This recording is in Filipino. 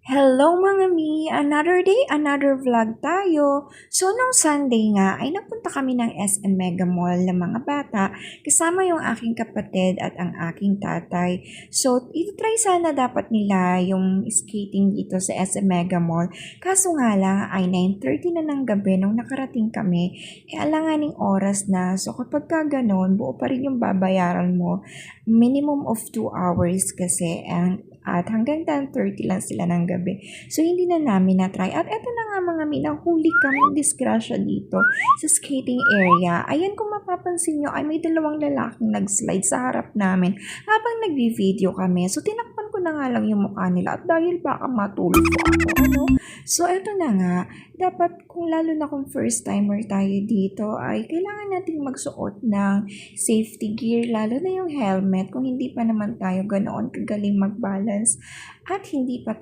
Hello mga mi! Another day, another vlog tayo. So, nung Sunday nga, ay nagpunta kami ng SM Mega Mall ng mga bata kasama yung aking kapatid at ang aking tatay. So, ito-try sana dapat nila yung skating dito sa SM Mega Mall. Kaso nga lang ay 9:30 na ng gabi nung nakarating kami. Alanganing oras na. So, kapag ka ganun, buo pa rin yung babayaran mo. Minimum of 2 hours kasi. At hanggang 10:30 lang sila ng gabi. So, hindi na namin na-try. At eto na nga mga minahuli kami disgrasya dito sa skating area. Ayan, kung mapapansin nyo, ay may dalawang lalaking nag-slide sa harap namin habang nagbi-video kami. So, tinakpan ko na nga lang yung mukha nila at dahil baka matulog ako, ano? So, eto na nga, dapat kung lalo na kung first timer tayo dito, ay kailangan nating magsuot ng safety gear, lalo na yung helmet kung hindi pa naman tayo ganoon kagaling mag-balance at hindi pa